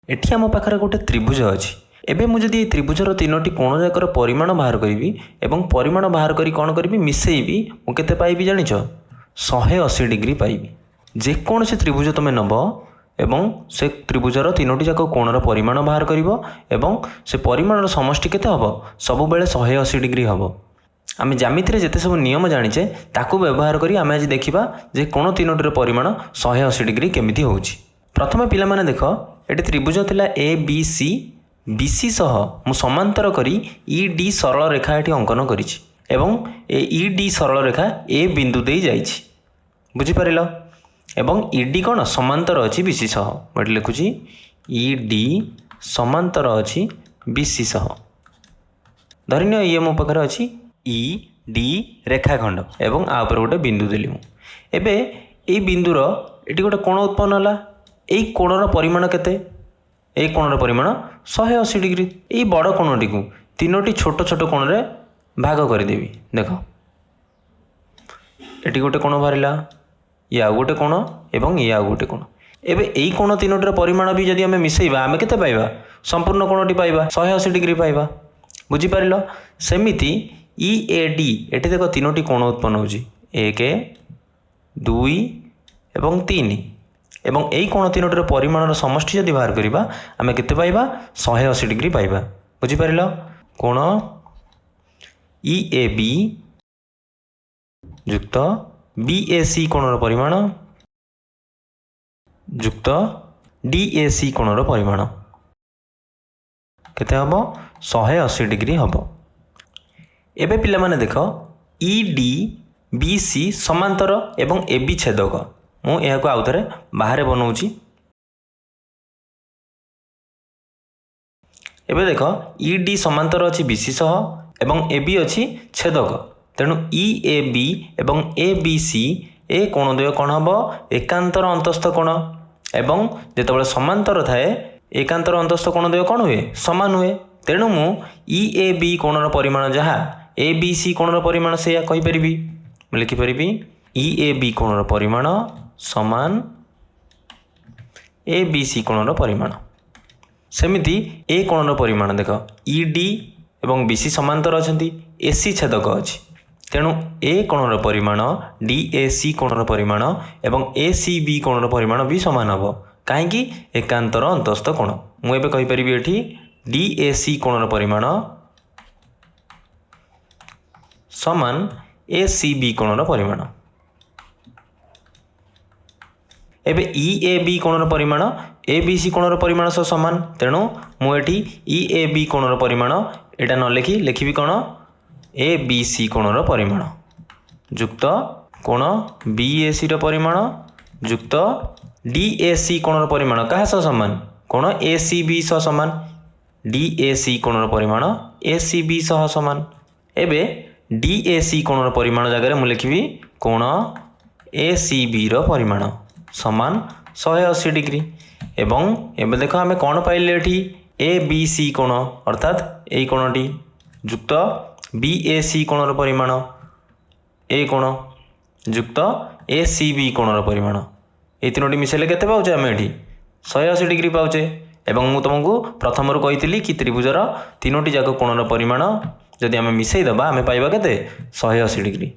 एठी आम पाखरे गोटे त्रिभुज अच्छी एबे मुझे ये त्रिभुजर तीनोटी कोण जाकर परिमाण बाहर करी एवं परिमाण बाहर करी कौन करी मिसेबी मु केते पाइबी जानिछ 180 डिग्री पाइबी। जेकोसी त्रिभुज तुम नब एवं से त्रिभुजर तीनोटी जाक कोणर परिमाण बाहर करिवो एवं से परिमाणर समष्टि केते हबो सब बेले 180 डिग्री हबो। आम ज्यामिति जेते सब नियम जानिचे ताकू व्यवहार करी आम आज देखिबा जे कोण तीनोटीर परिमाण 180 डिग्री केमिति होउची। प्रथम पिला माने देख एटी त्रिभुज थिला ए बी सी बीसी सह मु समांतर करी ई डी सरल रेखा एटी अंकन करिछि एवं ई डी सरल रेखा ए बिंदु दे जाइछि बुझी पारिलो एवं ई डी कोन समांतर अछि बीसी सह एटी लिखुछि ई डी समांतर अछि बीसी सह। धरिनियो ये मो पाखरे अछि ई डी रेखाखंड एवं आ ऊपर गोटे बिंदु देली मु एबे ए बिंदुर एटी गोटे कोण उत्पन्न होला एई कोणर परिमाण केते ए कोणर परिमाण 180 डिग्री। ये बड़ कोणटी को तीनोटी छोट छोट कोण रे भाग करदेवी देख एटी गोटे कोण बाहरिला या गोटे कोण एवं या गोटे कोण एबे एई कोण तीनोटर परिमाण भी जदि आमे मिसेइबा आमे केते पाइबा संपूर्ण कोणटी पाइबा 180 डिग्री पाइबा बुझी पारिलो। सेमिति ई ए डी एटी देख तीनोटी कोण उत्पन्न होची 1 2 एवं 3 एवं एई कोण तीनोटर परिमाणर समष्टि जदि बाहर करिबा आमे केते पाइबा 180 डिग्री पाइबा बुझी पारिलो। कोण ई ए बी युक्त बी ए सी कोणर परिमाण युक्त डी ए सी कोणर परिमाण केते हबो 180 डिग्री हबो। एबे पिला माने देख ई डी बी सी समांतर एवं ए बी छेदक मु यहाँ को आउ थे बाहर बनाऊँगी एबे देख ई डी समांतर अच्छी बीसी सह एवं ए बी अच्छी छेदक तेणु ई ए बी एवं ए बी सी ए कोण द्वय कौन हम एकांतर अंतस्थ कोण एवं जितेबाला समांतर थाए एकांतर अंतस्थ कोण द्वय कौन हुए समान हुए तेणु मु ई ए बी कोणर परिमाण जहाँ ए बी सी कोणर परिमाण से कहीपरि लिखिपरि ई ए बी कोणर परिमाण समान ए बी सी कोणर परिमाण। सेमिति ए कोणर परिमाण देख ई डी एवं बी सी समांतर अछंती ए सी छेदक अछि तेणु ए कोणर परिमाण डी ए सी कोणर परिमाण एवं ए सी बी कोणर परिमाण भी समान हबो काहेकि एकांतर अंतस्थ कोण मु एबे कहि परिबी एठी डी ए सी कोणर परिमाण समान ए सी बी कोणर परिमाण। एबे ई ए बी कोणर परिमाण ए बी सी कोणर परिमाण सह समान तेणु मुझे ई ए बी कोणर परिमाण एटा न लिखि लिखिबी कोण ए बी सी कोणर परिमाण युक्त कोण बी ए सी परिमाण युक्त डी ए सी कोणर परिमाण क्या सह समान कोण ए सी बी सह समान डी ए सी कोणर परिमाण ए सी बी सह समान। एबे डी ए सी कोणर परिमाण जगह मुझे लिखिबी कोण ए सी बी रो परिमाण समान 180 डिग्री एवं एबे देखो आमे कौन पाइले एठी ए बी सी कोण अर्थात ए कोणटी युक्त बी ए सी कोणर परिमाण ए कोण युक्त ए सी बी कोणर परिमाण ए तीनोटी मिसेले केते पाउचे आमे एठी 180 डिग्री पाउचे एवं मु तुमको प्रथम कही कि त्रिभुजर तीनोटी जाक कोणर परिमाण जदि आमे मिसेई दबा आमे पाइबा केते 180 डिग्री।